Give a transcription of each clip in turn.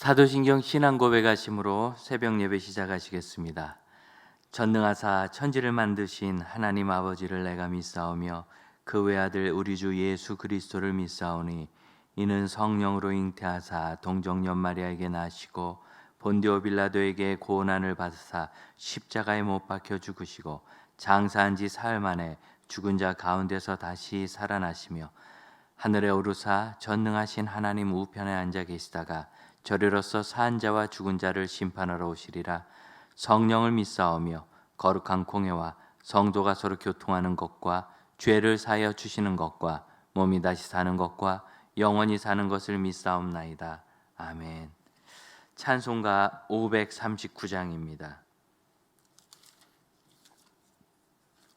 사도신경 신앙 고백하심으로 새벽 예배 시작하시겠습니다. 전능하사 천지를 만드신 하나님 아버지를 내가 믿사오며 그 외아들 우리 주 예수 그리스도를 믿사오니 이는 성령으로 잉태하사 동정녀 마리아에게 나시고 본디오 빌라도에게 고난을 받으사 십자가에 못 박혀 죽으시고 장사한 지 사흘 만에 죽은 자 가운데서 다시 살아나시며 하늘에 오르사 전능하신 하나님 우편에 앉아 계시다가 저리로서 산 자와 죽은 자를 심판하러 오시리라. 성령을 믿사오며 거룩한 공회와 성도가 서로 교통하는 것과 죄를 사하여 주시는 것과 몸이 다시 사는 것과 영원히 사는 것을 믿사옵나이다. 아멘. 찬송가 539장입니다.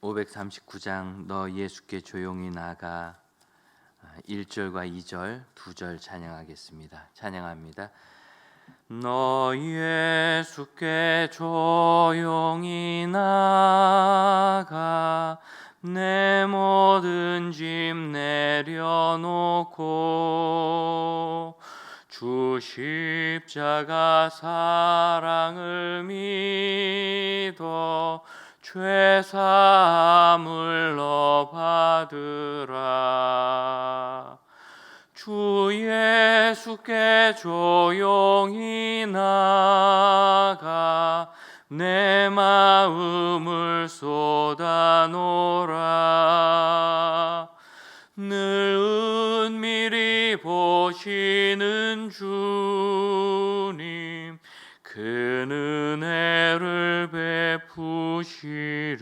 539장 너 예수께 조용히 나가 1절과 2절, 2절 찬양하겠습니다. 찬양합니다. 너 예수께 조용히 나가 내 모든 짐 내려놓고 주 십자가 사랑을 믿어 죄사함을 너 받으라. 주 예수께 조용히 나가 내 마음을 쏟아놓으라. 늘 은밀히 보시는 주님 그 은혜를 베푸시리.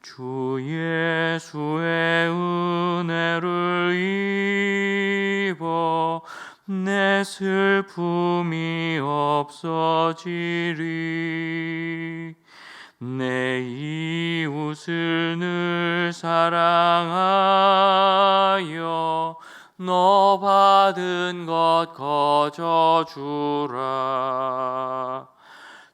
주 예수의 은혜를 입어 내 슬픔이 없어지리. 내 이웃을 늘 사랑하여 너 받은 것 거저 주라.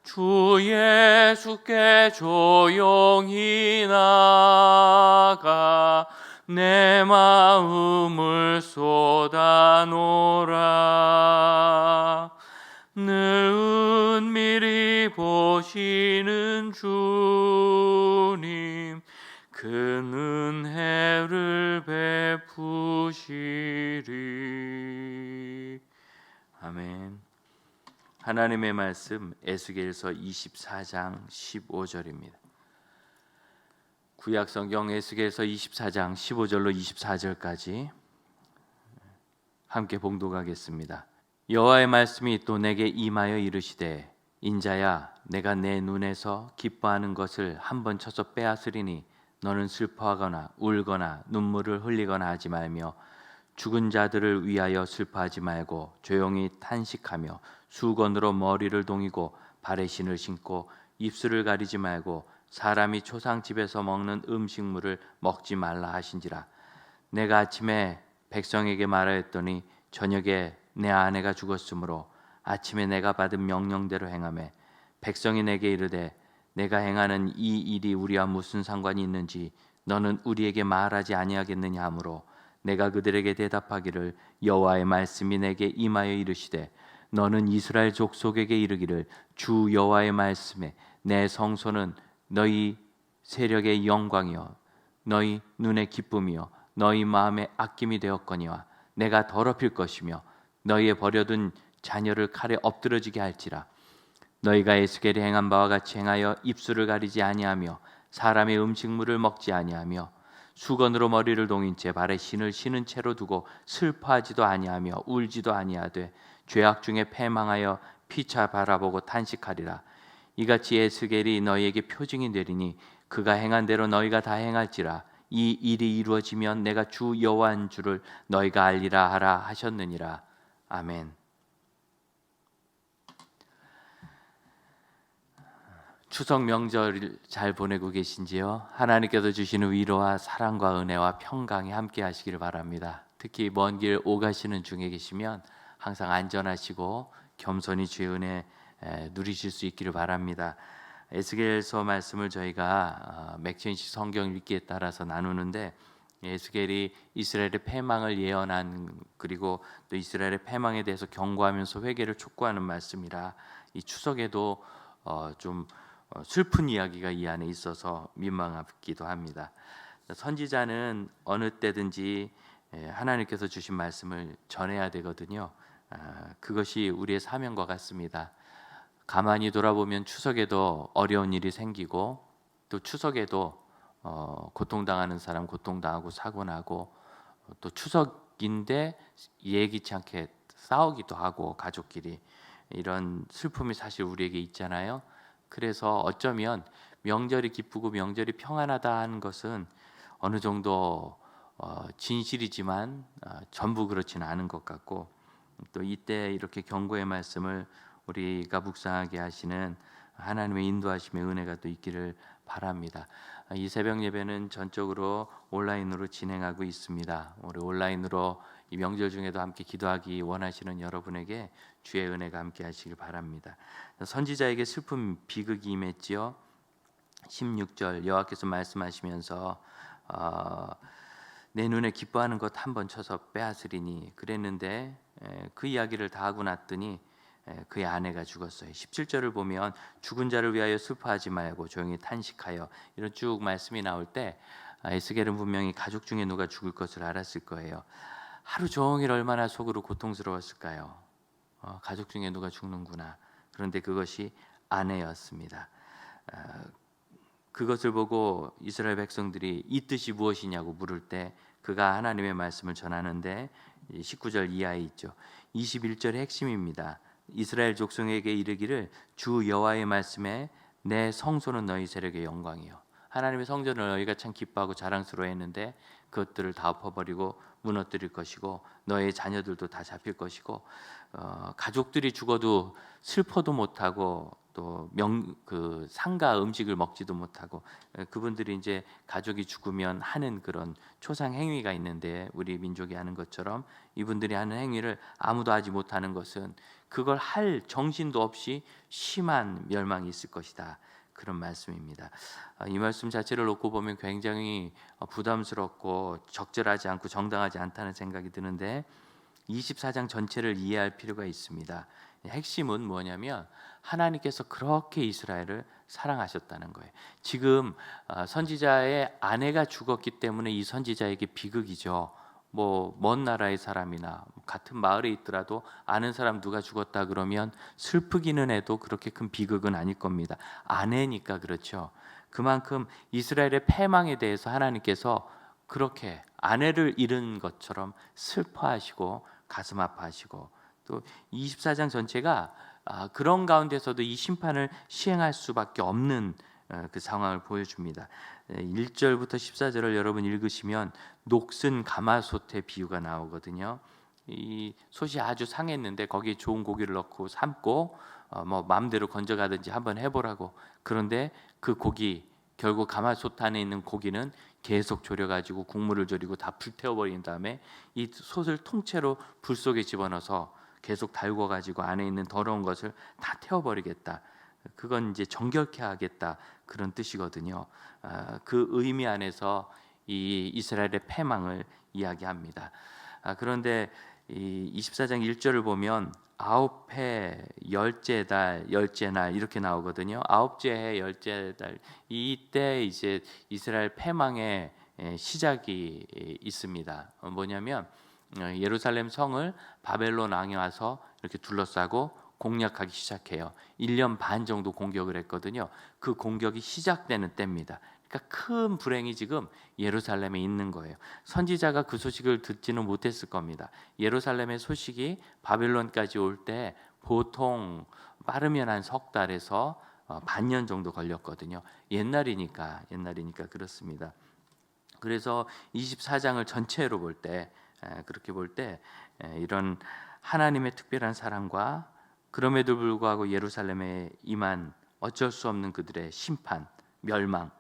주 예수께 조용히 나가 내 마음을 쏟아놓으라. 늘 은밀히 보시는 주님 그 은혜를 베푸시리. 아멘. 하나님의 말씀 에스겔서 24장 15절입니다. 구약 성경 에스겔서 24장 15절로 24절까지 함께 봉독하겠습니다. 여호와의 말씀이 또 내게 임하여 이르시되 인자야 내가 내 눈에서 기뻐하는 것을 한번 쳐서 빼앗으리니 너는 슬퍼하거나 울거나 눈물을 흘리거나 하지 말며 죽은 자들을 위하여 슬퍼하지 말고 조용히 탄식하며 수건으로 머리를 동이고 발에 신을 신고 입술을 가리지 말고 사람이 초상집에서 먹는 음식물을 먹지 말라 하신지라. 내가 아침에 백성에게 말하였더니 저녁에 내 아내가 죽었으므로 아침에 내가 받은 명령대로 행하매 백성이 내게 이르되 내가 행하는 이 일이 우리와 무슨 상관이 있는지 너는 우리에게 말하지 아니하겠느냐 하므로 내가 그들에게 대답하기를 여호와의 말씀이 내게 임하여 이르시되 너는 이스라엘 족속에게 이르기를 주 여호와의 말씀에 내 성소는 너희 세력의 영광이요 너희 눈의 기쁨이요 너희 마음의 아낌이 되었거니와 내가 더럽힐 것이며 너희의 버려둔 자녀를 칼에 엎드러지게 할지라. 너희가 에스겔이 행한 바와 같이 행하여 입술을 가리지 아니하며 사람의 음식물을 먹지 아니하며 수건으로 머리를 동인 채 발에 신을 신은 채로 두고 슬퍼하지도 아니하며 울지도 아니하되 죄악 중에 패망하여 피차 바라보고 탄식하리라. 이같이 에스겔이 너희에게 표징이 되리니 그가 행한 대로 너희가 다 행할지라. 이 일이 이루어지면 내가 주 여호와인 줄을 너희가 알리라 하라 하셨느니라. 아멘. 추석 명절 잘 보내고 계신지요? 하나님께서 주시는 위로와 사랑과 은혜와 평강이 함께 하시기를 바랍니다. 특히 먼 길 오가시는 중에 계시면 항상 안전하시고 겸손히 주의 은혜 누리실 수 있기를 바랍니다. 에스겔서 말씀을 저희가 맥체인식 성경 읽기에 따라서 나누는데 에스겔이 이스라엘의 패망을 예언한, 그리고 또 이스라엘의 패망에 대해서 경고하면서 회개를 촉구하는 말씀이라 이 추석에도 좀 슬픈 이야기가 이 안에 있어서 민망하기도 합니다. 선지자는 어느 때든지 하나님께서 주신 말씀을 전해야 되거든요. 그것이 우리의 사명과 같습니다. 가만히 돌아보면 추석에도 어려운 일이 생기고, 또 추석에도 고통당하는 사람 고통당하고 사고 나고, 또 추석인데 예기치 않게 싸우기도 하고 가족끼리, 이런 슬픔이 사실 우리에게 있잖아요. 그래서 어쩌면 명절이 기쁘고 명절이 평안하다 하는 것은 어느 정도 진실이지만 전부 그렇지는 않은 것 같고, 또 이때 이렇게 경고의 말씀을 우리가 묵상하게 하시는 하나님의 인도하심의 은혜가 또 있기를 바랍니다. 이 새벽 예배는 전적으로 온라인으로 진행하고 있습니다. 우리 온라인으로 이 명절 중에도 함께 기도하기 원하시는 여러분에게 주의 은혜가 함께 하시길 바랍니다. 선지자에게 슬픈 비극이 임했지요. 16절 여호와께서 말씀하시면서 내 눈에 기뻐하는 것 한 번 쳐서 빼앗으리니 그랬는데, 그 이야기를 다 하고 났더니 그의 아내가 죽었어요. 17절을 보면 죽은 자를 위하여 슬퍼하지 말고 조용히 탄식하여, 이런 쭉 말씀이 나올 때 에스겔은 분명히 가족 중에 누가 죽을 것을 알았을 거예요. 하루 종일 얼마나 속으로 고통스러웠을까요? 가족 중에 누가 죽는구나. 그런데 그것이 아내였습니다. 그것을 보고 이스라엘 백성들이 이 뜻이 무엇이냐고 물을 때 그가 하나님의 말씀을 전하는데, 19절 이하에 있죠. 21절의 핵심입니다. 이스라엘 족속에게 이르기를 주 여호와의 말씀에 내 성소는 너희 세력의 영광이요. 하나님의 성전을 너희가 참 기뻐하고 자랑스러워했는데 그것들을 다 엎어버리고 무너뜨릴 것이고, 너의 자녀들도 다 잡힐 것이고, 가족들이 죽어도 슬퍼도 못하고, 또 그 상가 음식을 먹지도 못하고, 그분들이 이제 가족이 죽으면 하는 그런 초상 행위가 있는데, 우리 민족이 하는 것처럼 이분들이 하는 행위를 아무도 하지 못하는 것은 그걸 할 정신도 없이 심한 멸망이 있을 것이다, 그런 말씀입니다. 이 말씀 자체를 놓고 보면 굉장히 부담스럽고 적절하지 않고 정당하지 않다는 생각이 드는데, 24장 전체를 이해할 필요가 있습니다. 핵심은 뭐냐면 하나님께서 그렇게 이스라엘을 사랑하셨다는 거예요. 지금 선지자의 아내가 죽었기 때문에 이 선지자에게 비극이죠. 뭐 먼 나라의 사람이나 같은 마을에 있더라도 아는 사람 누가 죽었다 그러면 슬프기는 해도 그렇게 큰 비극은 아닐 겁니다. 아내니까 그렇죠. 그만큼 이스라엘의 패망에 대해서 하나님께서 그렇게 아내를 잃은 것처럼 슬퍼하시고 가슴 아파하시고, 또 24장 전체가 그런 가운데서도 이 심판을 시행할 수밖에 없는 그 상황을 보여줍니다. 1절부터 14절을 여러분 읽으시면 녹슨 가마솥의 비유가 나오거든요. 이 솥이 아주 상했는데 거기에 좋은 고기를 넣고 삶고 뭐 마음대로 건져가든지 한번 해보라고. 그런데 그 고기, 결국 가마솥 안에 있는 고기는 계속 졸여가지고 국물을 졸이고 다 불태워버린 다음에 이 솥을 통째로 불 속에 집어넣어서 계속 달궈가지고 안에 있는 더러운 것을 다 태워버리겠다. 그건 이제 정결케 하겠다, 그런 뜻이거든요. 그 의미 안에서 이 이스라엘의 패망을 이야기합니다. 그런데 이 24장 1절을 보면 아홉 해 열째 달 열째 날 이렇게 나오거든요. 아홉째 해 열째 달, 이때 이제 이스라엘 패망의 시작이 있습니다. 뭐냐면 예루살렘 성을 바벨론 왕이 와서 이렇게 둘러싸고 공략하기 시작해요. 1년 반 정도 공격을 했거든요. 그 공격이 시작되는 때입니다. 그러니까 큰 불행이 지금 예루살렘에 있는 거예요. 선지자가 그 소식을 듣지는 못했을 겁니다. 예루살렘의 소식이 바벨론까지 올 때 보통 빠르면 한 석 달에서 반년 정도 걸렸거든요. 옛날이니까 그렇습니다. 그래서 24장을 전체로 볼 때, 그렇게 볼 때 이런 하나님의 특별한 사랑과 그럼에도 불구하고 예루살렘에 임한 어쩔 수 없는 그들의 심판, 멸망,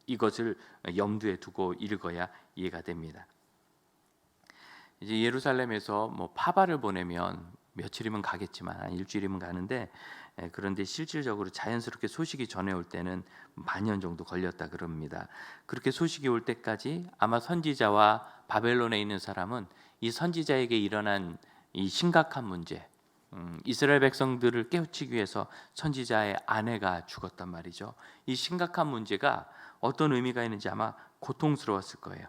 이것을 염두에 두고 읽어야 이해가 됩니다. 이제 예루살렘에서 뭐 파바를 보내면 며칠이면 가겠지만 한 일주일이면 가는데, 그런데 실질적으로 자연스럽게 소식이 전해올 때는 반년 정도 걸렸다 그럽니다. 그렇게 소식이 올 때까지 아마 선지자와 바벨론에 있는 사람은 이 선지자에게 일어난 이 심각한 문제, 이스라엘 백성들을 깨우치기 위해서 선지자의 아내가 죽었단 말이죠. 이 심각한 문제가 어떤 의미가 있는지 아마 고통스러웠을 거예요.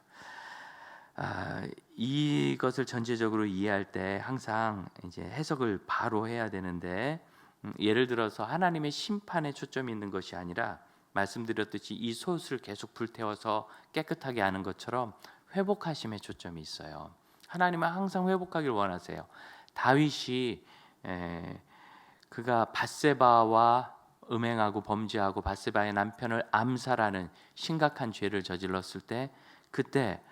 이것을 전체적으로 이해할 때 항상 이제 해석을 바로 해야 되는데, 예를 들어서 하나님의 심판에 초점이 있는 것이 아니라 말씀드렸듯이 이 솥을 계속 불태워서 깨끗하게 하는 것처럼 회복하심에 초점이 있어요. 하나님은 항상 회복하길 원하세요. 다윗이 그가 밧세바와 음행하고 범죄하고 밧세바의 남편을 암살하는 심각한 죄를 저질렀을 때, 그때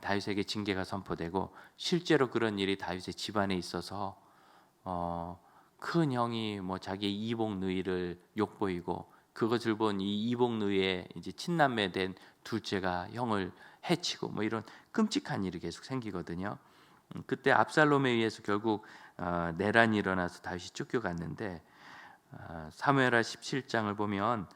다윗에게 징계가 선포되고, 실제로 그런 일이 다윗의 집안에 있어서 큰 형이 뭐 자기의 이복 누이를 욕보이고, 그것을 본 이 이복 누이의 이제 친남매 된 둘째가 형을 해치고, 뭐 이런 끔찍한 일이 계속 생기거든요. 그때 압살롬에 의해서 결국 내란이 일어나서 다윗이 쫓겨갔는데, 사무엘하 17장을 보면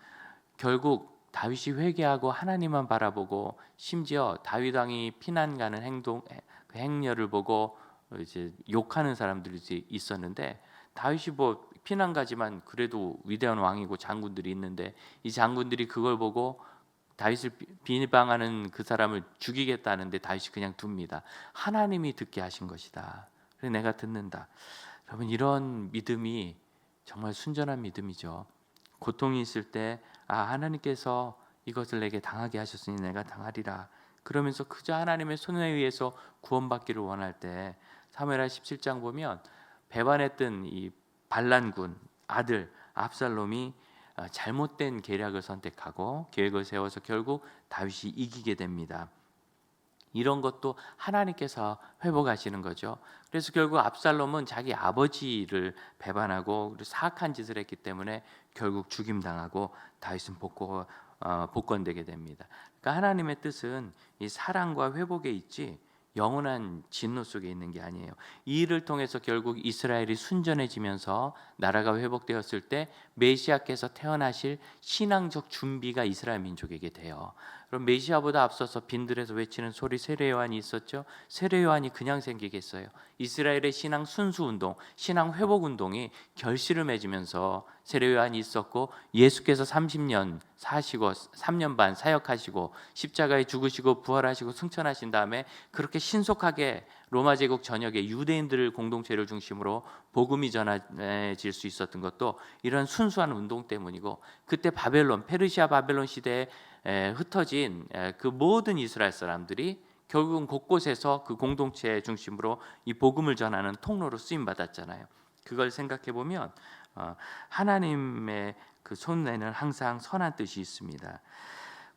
결국 다윗이 회개하고 하나님만 바라보고, 심지어 다윗 왕이 피난 가는 행동, 그 행렬을 보고 이제 욕하는 사람들이 있었는데, 다윗이 뭐 피난 가지만 그래도 위대한 왕이고 장군들이 있는데, 이 장군들이 그걸 보고 다윗을 비방하는 그 사람을 죽이겠다는데 다윗이 그냥 둡니다. 하나님이 듣게 하신 것이다. 그래서 내가 듣는다. 여러분, 이런 믿음이 정말 순전한 믿음이죠. 고통이 있을 때 하나님께서 이것을 내게 당하게 하셨으니 내가 당하리라, 그러면서 그저 하나님의 손에 의해서 구원받기를 원할 때, 사무엘하 17장 보면 배반했던 이 반란군 아들 압살롬이 잘못된 계략을 선택하고 계획을 세워서 결국 다윗이 이기게 됩니다. 이런 것도 하나님께서 회복하시는 거죠. 그래서 결국 압살롬은 자기 아버지를 배반하고 사악한 짓을 했기 때문에 결국 죽임당하고 다윗은 복권되게 됩니다. 그러니까 하나님의 뜻은 이 사랑과 회복에 있지 영원한 진노 속에 있는 게 아니에요. 이 일을 통해서 결국 이스라엘이 순전해지면서 나라가 회복되었을 때 메시아께서 태어나실 신앙적 준비가 이스라엘 민족에게 돼요. 그럼 메시아보다 앞서서 빈들에서 외치는 소리 세례 요한이 있었죠. 세례 요한이 그냥 생기겠어요. 이스라엘의 신앙 순수 운동, 신앙 회복 운동이 결실을 맺으면서 세례 요한이 있었고, 예수께서 30년 사시고 3년 반 사역하시고 십자가에 죽으시고 부활하시고 승천하신 다음에 그렇게 신속하게 로마 제국 전역에 유대인들을 공동체를 중심으로 복음이 전해질 수 있었던 것도 이런 순수한 운동 때문이고, 그때 바벨론, 페르시아 바벨론 시대에 흩어진 그 모든 이스라엘 사람들이 결국은 곳곳에서 그 공동체 중심으로 이 복음을 전하는 통로로 쓰임 받았잖아요. 그걸 생각해 보면 하나님의 그 손에는 항상 선한 뜻이 있습니다.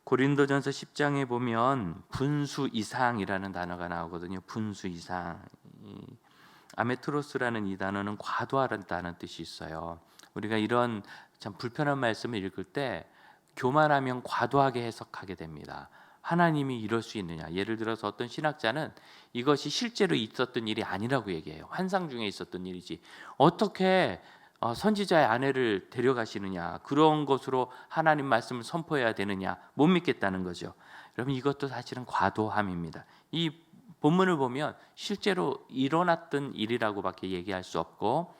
고린도전서 10장에 보면 분수 이상이라는 단어가 나오거든요. 분수 이상. 아메트로스라는 이 단어는 과도하다는 뜻이 있어요. 우리가 이런 참 불편한 말씀을 읽을 때 교만하면 과도하게 해석하게 됩니다. 하나님이 이럴 수 있느냐? 예를 들어서 어떤 신학자는 이것이 실제로 있었던 일이 아니라고 얘기해요. 환상 중에 있었던 일이지 어떻게 선지자의 아내를 데려가시느냐, 그런 것으로 하나님 말씀을 선포해야 되느냐, 못 믿겠다는 거죠. 여러분, 이것도 사실은 과도함입니다. 이 본문을 보면 실제로 일어났던 일이라고밖에 얘기할 수 없고,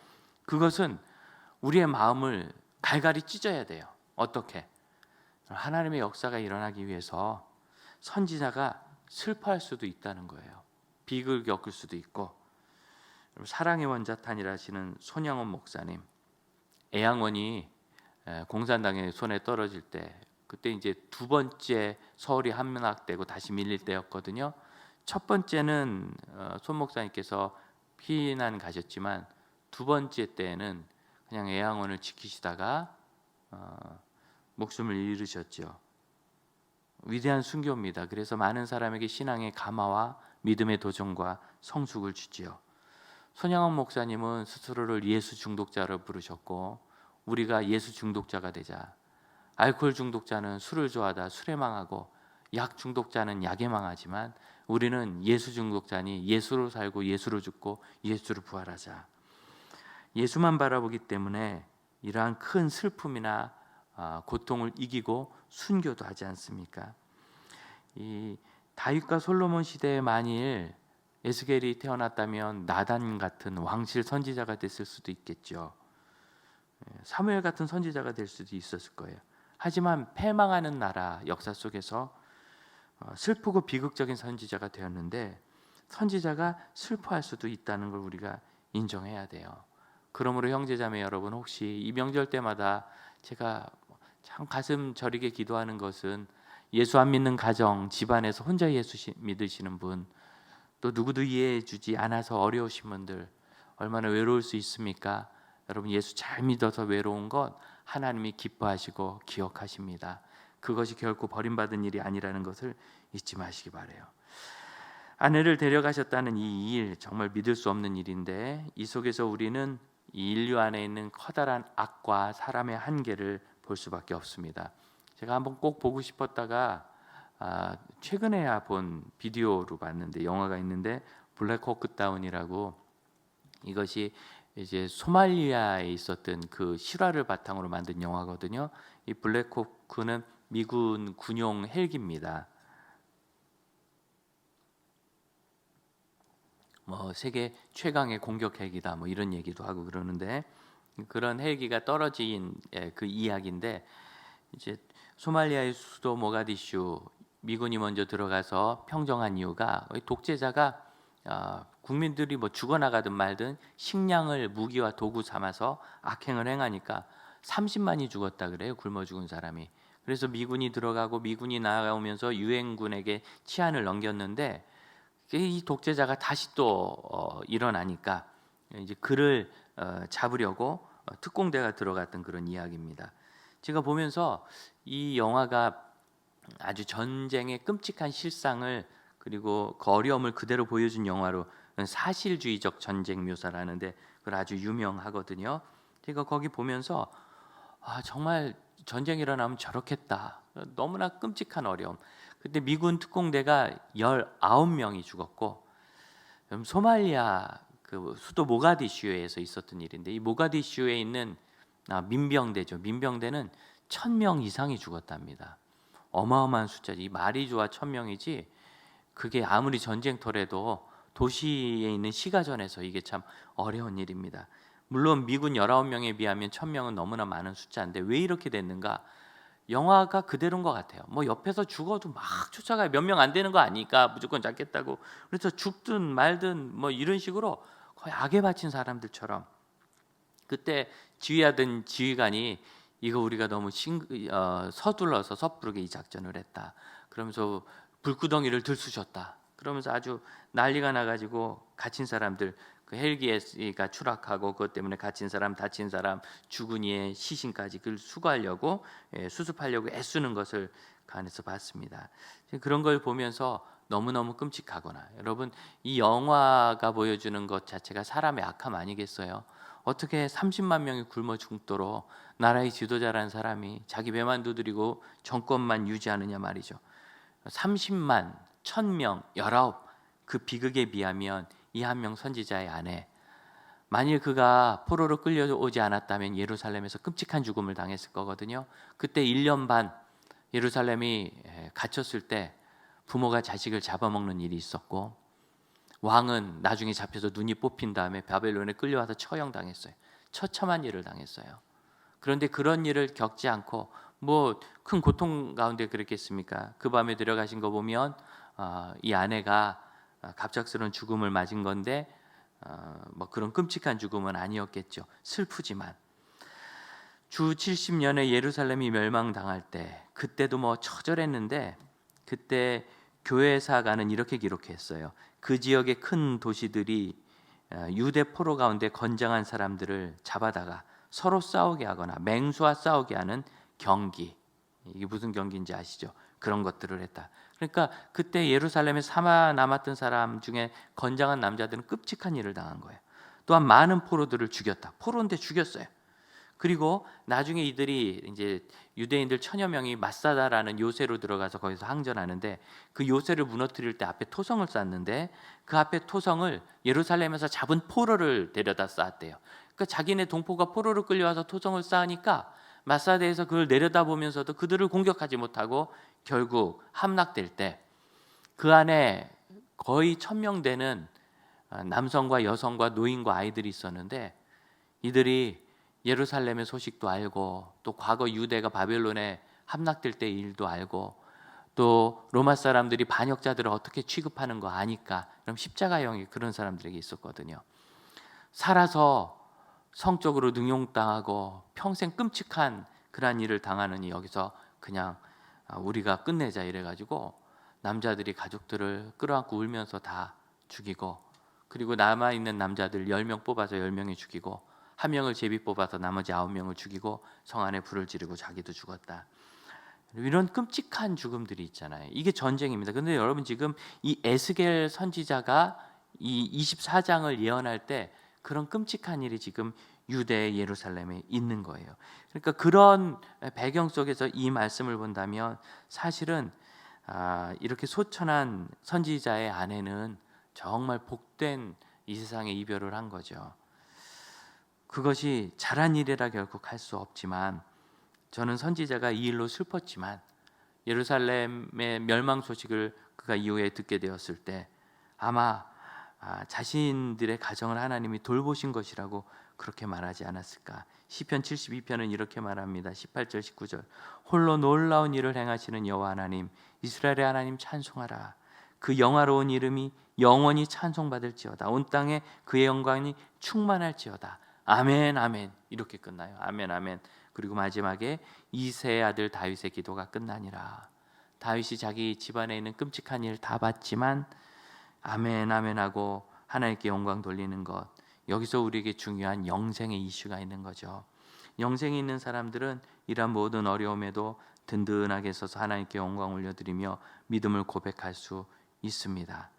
그것은 우리의 마음을 갈갈이 찢어야 돼요. 어떻게? 하나님의 역사가 일어나기 위해서 선지자가 슬퍼할 수도 있다는 거예요. 비극을 겪을 수도 있고. 사랑의 원자탄이라 하시는 손양원 목사님, 애양원이 공산당의 손에 떨어질 때, 그때 이제 두 번째 서울이 함락되고 다시 밀릴 때였거든요. 첫 번째는 손 목사님께서 피난 가셨지만, 두 번째 때에는 그냥 애양원을 지키시다가 목숨을 잃으셨죠. 위대한 순교입니다. 그래서 많은 사람에게 신앙의 감화와 믿음의 도전과 성숙을 주지요. 손양원 목사님은 스스로를 예수 중독자로 부르셨고, 우리가 예수 중독자가 되자. 알코올 중독자는 술을 좋아하다 술에 망하고, 약 중독자는 약에 망하지만 우리는 예수 중독자니 예수로 살고 예수로 죽고 예수로 부활하자. 예수만 바라보기 때문에 이러한 큰 슬픔이나 고통을 이기고 순교도 하지 않습니까? 이 다윗과 솔로몬 시대에 만일 에스겔이 태어났다면 나단 같은 왕실 선지자가 됐을 수도 있겠죠. 사무엘 같은 선지자가 될 수도 있었을 거예요. 하지만 패망하는 나라 역사 속에서 슬프고 비극적인 선지자가 되었는데, 선지자가 슬퍼할 수도 있다는 걸 우리가 인정해야 돼요. 그러므로 형제자매 여러분, 혹시 이 명절 때마다 제가 참 가슴 저리게 기도하는 것은, 예수 안 믿는 가정, 집안에서 혼자 예수 믿으시는 분, 또 누구도 이해해 주지 않아서 어려우신 분들, 얼마나 외로울 수 있습니까? 여러분, 예수 잘 믿어서 외로운 것 하나님이 기뻐하시고 기억하십니다. 그것이 결코 버림받은 일이 아니라는 것을 잊지 마시기 바라요. 아내를 데려가셨다는 이 일, 정말 믿을 수 없는 일인데, 이 속에서 우리는 이 인류 안에 있는 커다란 악과 사람의 한계를 볼 수밖에 없습니다. 제가 한번 꼭 보고 싶었다가 최근에야 본 비디오로 봤는데, 영화가 있는데 블랙 호크 다운이라고, 이것이 이제 소말리아에 있었던 그 실화를 바탕으로 만든 영화거든요. 이 블랙 호크는 미군 군용 헬기입니다. 뭐 세계 최강의 공격 헬기다, 뭐 이런 얘기도 하고 그러는데, 그런 헬기가 떨어진 그 이야기인데, 이제 소말리아의 수도 모가디슈, 미군이 먼저 들어가서 평정한 이유가, 독재자가 국민들이 뭐 죽어나가든 말든 식량을 무기와 도구 삼아서 악행을 행하니까 30만이 죽었다 그래요. 굶어 죽은 사람이. 그래서 미군이 들어가고 미군이 나가오면서 유엔군에게 치안을 넘겼는데, 이 독재자가 다시 또 일어나니까 이제 그를 잡으려고 특공대가 들어갔던 그런 이야기입니다. 제가 보면서 이 영화가 아주 전쟁의 끔찍한 실상을, 그리고 그 어려움을 그대로 보여준 영화로, 사실주의적 전쟁 묘사라는데 그걸 아주 유명하거든요. 제가 거기 보면서 정말 전쟁이 일어나면 저렇겠다, 너무나 끔찍한 어려움. 그때 미군 특공대가 19명이 죽었고, 소말리아 그 수도 모가디슈에서 있었던 일인데, 이 모가디슈에 있는 민병대죠. 민병대는 1000명 이상이 죽었답니다. 어마어마한 숫자지. 이 말이 좋아 1000명이지, 그게 아무리 전쟁터라도 도시에 있는 시가전에서 이게 참 어려운 일입니다. 물론 미군 19명에 비하면 1000명은 너무나 많은 숫자인데, 왜 이렇게 됐는가? 영화가 그대로인 것 같아요. 뭐 옆에서 죽어도 막 쫓아가요. 몇 명 안 되는 거 아니까 무조건 잡겠다고. 그래서 죽든 말든 뭐 이런 식으로 거의 악에 바친 사람들처럼. 그때 지휘하던 지휘관이, 이거 우리가 너무 서둘러서 섣부르게 이 작전을 했다, 그러면서 불구덩이를 들쑤셨다, 그러면서 아주 난리가 나가지고 갇힌 사람들, 그 헬기가 추락하고 그것 때문에 갇힌 사람, 다친 사람, 죽은 이의 시신까지 그걸 수거하려고, 수습하려고 애쓰는 것을 간에서 봤습니다. 그런 걸 보면서 너무너무 끔찍하거나, 여러분, 이 영화가 보여주는 것 자체가 사람의 악함 아니겠어요? 어떻게 30만 명이 굶어 죽도록 나라의 지도자라는 사람이 자기 배만 두드리고 정권만 유지하느냐 말이죠. 30만, 1000명, 19, 그 비극에 비하면 이 한 명 선지자의 아내, 만일 그가 포로로 끌려오지 않았다면 예루살렘에서 끔찍한 죽음을 당했을 거거든요. 그때 1년 반 예루살렘이 갇혔을 때 부모가 자식을 잡아먹는 일이 있었고, 왕은 나중에 잡혀서 눈이 뽑힌 다음에 바벨론에 끌려와서 처형당했어요. 처참한 일을 당했어요. 그런데 그런 일을 겪지 않고 뭐 큰 고통 가운데 그랬겠습니까? 그 밤에 들어가신 거 보면 이 아내가 갑작스러운 죽음을 맞은 건데, 뭐 그런 끔찍한 죽음은 아니었겠죠. 슬프지만 주 70년에 예루살렘이 멸망당할 때, 그때도 뭐 처절했는데, 그때 교회사가는 이렇게 기록했어요. 그 지역의 큰 도시들이 유대 포로 가운데 건장한 사람들을 잡아다가 서로 싸우게 하거나 맹수와 싸우게 하는 경기, 이게 무슨 경기인지 아시죠? 그런 것들을 했다. 그러니까 그때 예루살렘에 살아남았던 사람 중에 건장한 남자들은 끔찍한 일을 당한 거예요. 또한 많은 포로들을 죽였다. 포로인데 죽였어요. 그리고 나중에 이들이 이제 유대인들 1000여 명이 마사다라는 요새로 들어가서 거기서 항전하는데, 그 요새를 무너뜨릴 때 앞에 토성을 쌓는데, 그 앞에 토성을 예루살렘에서 잡은 포로를 데려다 쌓았대요. 그러니까 자기네 동포가 포로로 끌려와서 토성을 쌓으니까 마사대에서 그걸 내려다보면서도 그들을 공격하지 못하고 결국 함락될 때 그 안에 거의 1,000명 되는 남성과 여성과 노인과 아이들이 있었는데, 이들이 예루살렘의 소식도 알고 또 과거 유대가 바벨론에 함락될 때 일도 알고 또 로마 사람들이 반역자들을 어떻게 취급하는 거 아니까 그럼 십자가형이 그런 사람들에게 있었거든요. 살아서 성적으로 능욕당하고 평생 끔찍한 그러한 일을 당하느니 여기서 그냥 우리가 끝내자 이래가지고 남자들이 가족들을 끌어안고 울면서 다 죽이고, 그리고 남아있는 남자들 10명 뽑아서 10명이 죽이고 1명을 제비 뽑아서 나머지 9명을 죽이고 성 안에 불을 지르고 자기도 죽었다. 이런 끔찍한 죽음들이 있잖아요. 이게 전쟁입니다. 그런데 여러분 지금 이 에스겔 선지자가 이 24장을 예언할 때 그런 끔찍한 일이 지금 유대 예루살렘에 있는 거예요. 그러니까 그런 배경 속에서 이 말씀을 본다면 사실은 이렇게 소천한 선지자의 아내는 정말 복된 이 세상에 이별을 한 거죠. 그것이 잘한 일이라 결국 할 수 없지만 저는 선지자가 이 일로 슬펐지만 예루살렘의 멸망 소식을 그가 이후에 듣게 되었을 때 아마 자신들의 가정을 하나님이 돌보신 것이라고 그렇게 말하지 않았을까. 시편 72편은 이렇게 말합니다. 18절 19절 홀로 놀라운 일을 행하시는 여호와 하나님 이스라엘의 하나님 찬송하라. 그 영화로운 이름이 영원히 찬송받을지어다. 온 땅에 그의 영광이 충만할지어다. 아멘 아멘. 이렇게 끝나요. 아멘 아멘. 그리고 마지막에 이새의 아들 다윗의 기도가 끝나니라. 다윗이 자기 집안에 있는 끔찍한 일 다 봤지만 아멘 아멘 하고 하나님께 영광 돌리는 것, 여기서 우리에게 중요한 영생의 이슈가 있는 거죠. 영생이 있는 사람들은 이러한 모든 어려움에도 든든하게 서서 하나님께 영광 올려드리며 믿음을 고백할 수 있습니다.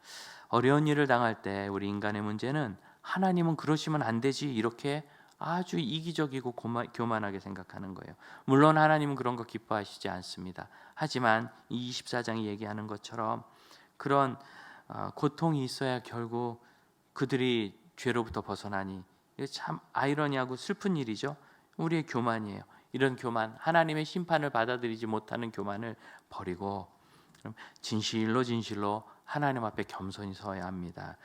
어려운 일을 당할 때 우리 인간의 문제는 하나님은 그러시면 안 되지 이렇게 아주 이기적이고 교만하게 생각하는 거예요. 물론 하나님은 그런 거 기뻐하시지 않습니다. 하지만 이 24장이 얘기하는 것처럼 그런 고통이 있어야 결국 그들이 죄로부터 벗어나니, 이게 참 아이러니하고 슬픈 일이죠. 우리의 교만이에요. 이런 교만, 하나님의 심판을 받아들이지 못하는 교만을 버리고 진실로 하나님 앞에 겸손히 서야 합니다.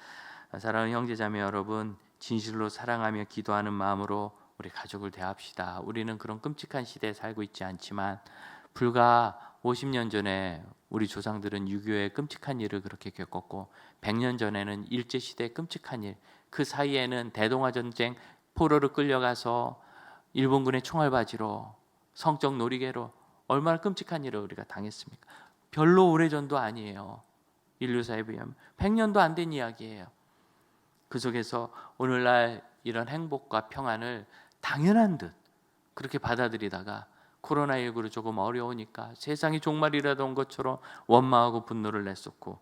사랑하는 형제자매 여러분, 진실로 사랑하며 기도하는 마음으로 우리 가족을 대합시다. 우리는 그런 끔찍한 시대에 살고 있지 않지만 불과 50년 전에 우리 조상들은 유교의 끔찍한 일을 그렇게 겪었고 100년 전에는 일제시대의 끔찍한 일, 그 사이에는 대동아전쟁 포로로 끌려가서 일본군의 총알바지로 성적 놀이개로 얼마나 끔찍한 일을 우리가 당했습니까? 별로 오래전도 아니에요. 인류사에 비하면 100년도 안 된 이야기예요. 그 속에서 오늘날 이런 행복과 평안을 당연한 듯 그렇게 받아들이다가 코로나19로 조금 어려우니까 세상이 종말이라도 온 것처럼 원망하고 분노를 냈었고,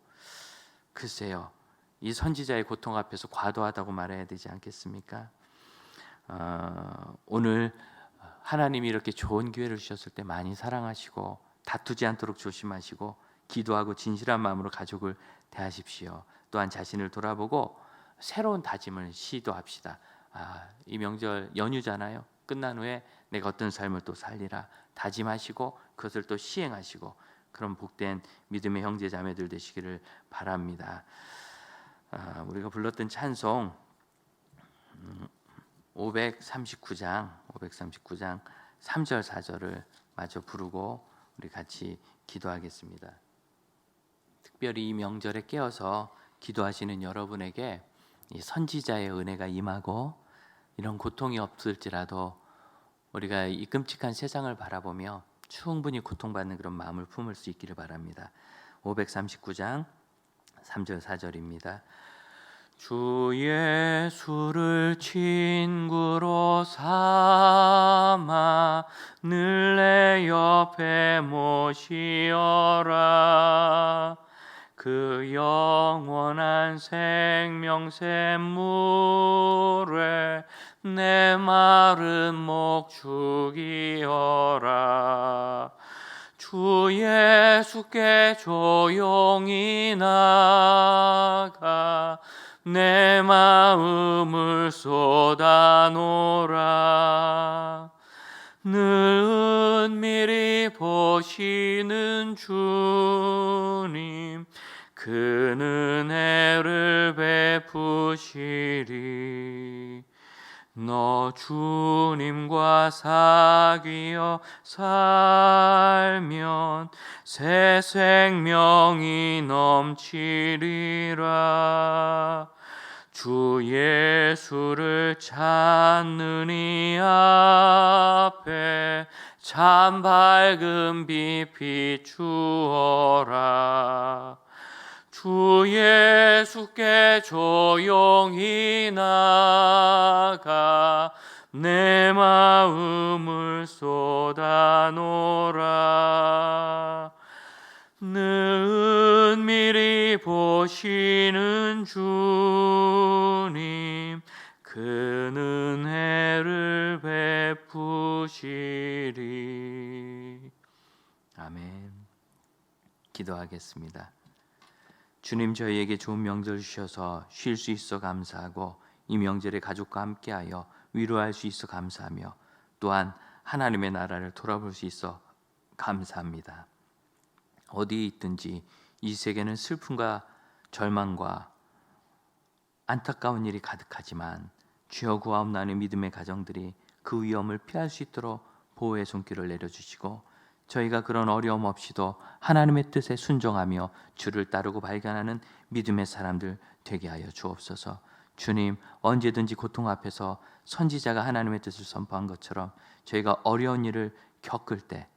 글쎄요, 이 선지자의 고통 앞에서 과도하다고 말해야 되지 않겠습니까? 오늘 하나님이 이렇게 좋은 기회를 주셨을 때 많이 사랑하시고 다투지 않도록 조심하시고 기도하고 진실한 마음으로 가족을 대하십시오. 또한 자신을 돌아보고 새로운 다짐을 시도합시다. 이 명절 연휴잖아요. 끝난 후에 내가 어떤 삶을 또 살리라 다짐하시고 그것을 또 시행하시고 그런 복된 믿음의 형제 자매들 되시기를 바랍니다. 우리가 불렀던 찬송 539장 3절 4절을 마저 부르고 우리 같이 기도하겠습니다. 특별히 이 명절에 깨어서 기도하시는 여러분에게 이 선지자의 은혜가 임하고 이런 고통이 없을지라도 우리가 이 끔찍한 세상을 바라보며 충분히 고통받는 그런 마음을 품을 수 있기를 바랍니다. 539장 3절 4절입니다. 주 예수를 친구로 삼아 늘 내 옆에 모시어라. 그 영원한 생명샘물에 내 마른 목 죽이어라. 주 예수께 조용히 나가 내 마음을 쏟아놓으라. 늘 은밀히 보시는 주님, 그 은혜를 베푸시리. 너 주님과 사귀어 살면 새 생명이 넘치리라. 주 예수를 찾는 이 앞에 참 밝은 빛 비추어라. 주 예수께 조용히 나가 내 마음을 쏟아놓으라. 늘 은밀히 보시는 주님, 그 은혜를 베푸시리. 아멘. 기도하겠습니다. 주님, 저희에게 좋은 명절 주셔서 쉴 수 있어 감사하고 이 명절에 가족과 함께하여 위로할 수 있어 감사하며 또한 하나님의 나라를 돌아볼 수 있어 감사합니다. 어디에 있든지 이 세계는 슬픔과 절망과 안타까운 일이 가득하지만 주여 구하옵나니 믿음의 가정들이 그 위험을 피할 수 있도록 보호의 손길을 내려주시고 저희가 그런 어려움 없이도 하나님의 뜻에 순종하며 주를 따르고 발견하는 믿음의 사람들 되게 하여 주옵소서. 주님, 언제든지 고통 앞에서 선지자가 하나님의 뜻을 선포한 것처럼 저희가 어려운 일을 겪을 때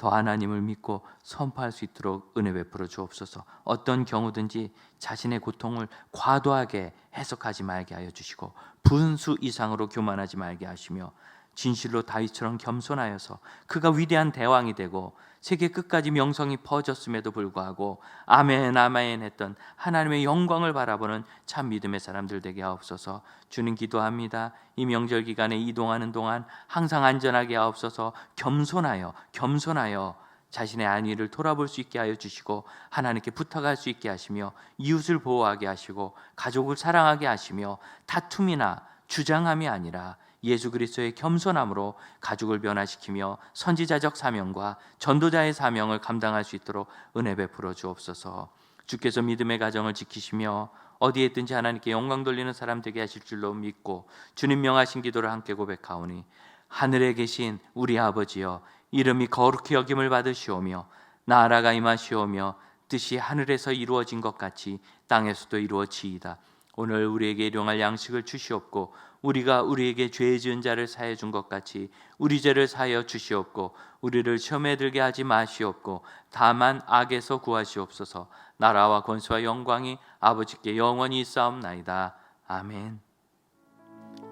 더 하나님을 믿고 선포할 수 있도록 은혜 베풀어 주옵소서. 어떤 경우든지 자신의 고통을 과도하게 해석하지 말게 하여 주시고 분수 이상으로 교만하지 말게 하시며 진실로 다윗처럼 겸손하여서 그가 위대한 대왕이 되고 세계 끝까지 명성이 퍼졌음에도 불구하고 아멘 아멘 했던 하나님의 영광을 바라보는 참 믿음의 사람들 되게 하옵소서. 주님, 기도합니다. 이 명절 기간에 이동하는 동안 항상 안전하게 하옵소서. 겸손하여 자신의 안위를 돌아볼 수 있게 하여 주시고 하나님께 부탁할 수 있게 하시며 이웃을 보호하게 하시고 가족을 사랑하게 하시며 다툼이나 주장함이 아니라 예수 그리스도의 겸손함으로 가족을 변화시키며 선지자적 사명과 전도자의 사명을 감당할 수 있도록 은혜 베풀어 주옵소서. 주께서 믿음의 가정을 지키시며 어디에 있든지 하나님께 영광 돌리는 사람 되게 하실 줄로 믿고 주님 명하신 기도를 함께 고백하오니 하늘에 계신 우리 아버지여, 이름이 거룩히 여김을 받으시오며 나라가 임하시오며 뜻이 하늘에서 이루어진 것 같이 땅에서도 이루어지이다. 오늘 우리에게 일용할 양식을 주시옵고 우리가 우리에게 죄 지은 자를 사해 준 것 같이 우리 죄를 사하여 주시옵고 우리를 시험에 들게 하지 마시옵고 다만 악에서 구하시옵소서. 나라와 권세와 영광이 아버지께 영원히 있사옵나이다. 아멘.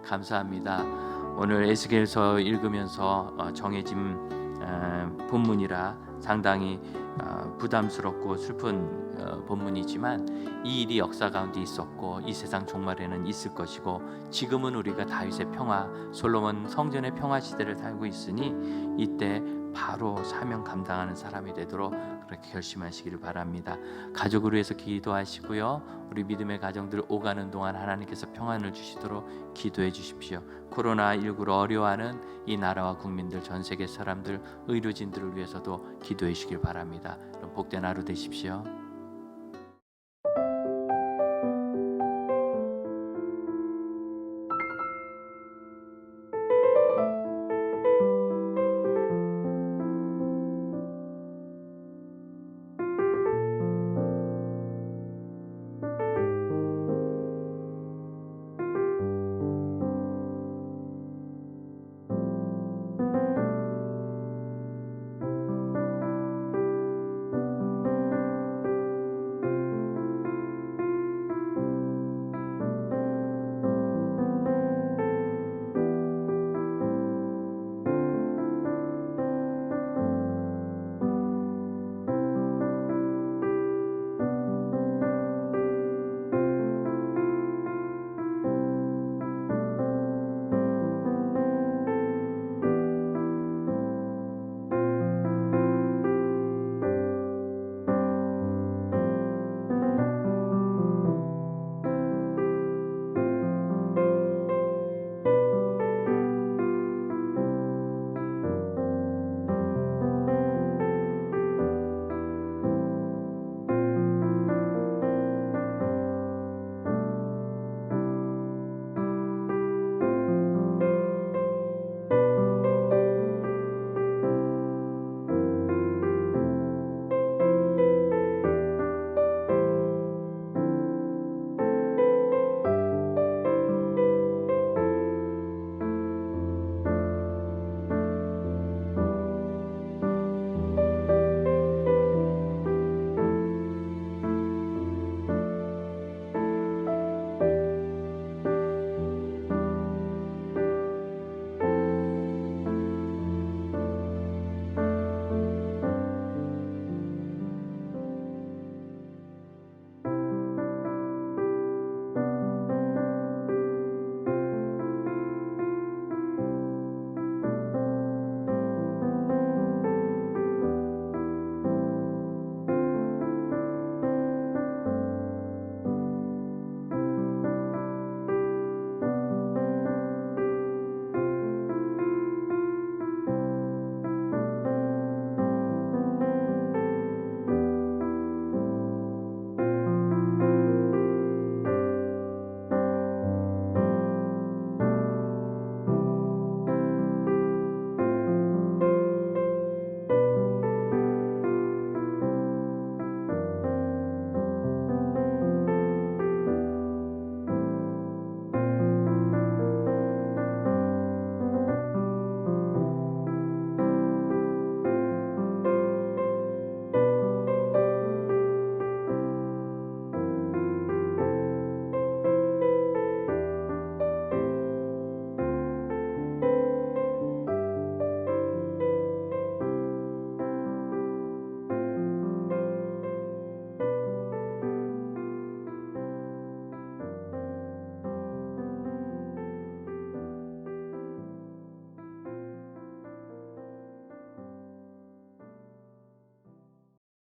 감사합니다. 오늘 에스겔서 읽으면서 정해진 본문이라 상당히 부담스럽고 슬픈 본문이지만 이 일이 역사 가운데 있었고 이 세상 종말에는 있을 것이고 지금은 우리가 다윗의 평화, 솔로몬 성전의 평화 시대를 살고 있으니 이때 바로 사명 감당하는 사람이 되도록 그렇게 결심하시기를 바랍니다. 가족을 위해서 기도하시고요. 우리 믿음의 가정들 오가는 동안 하나님께서 평안을 주시도록 기도해 주십시오. 코로나19로 어려워하는 이 나라와 국민들, 전 세계 사람들, 의료진들을 위해서도 기도해 주시길 바랍니다. 그럼 복된 하루 되십시오.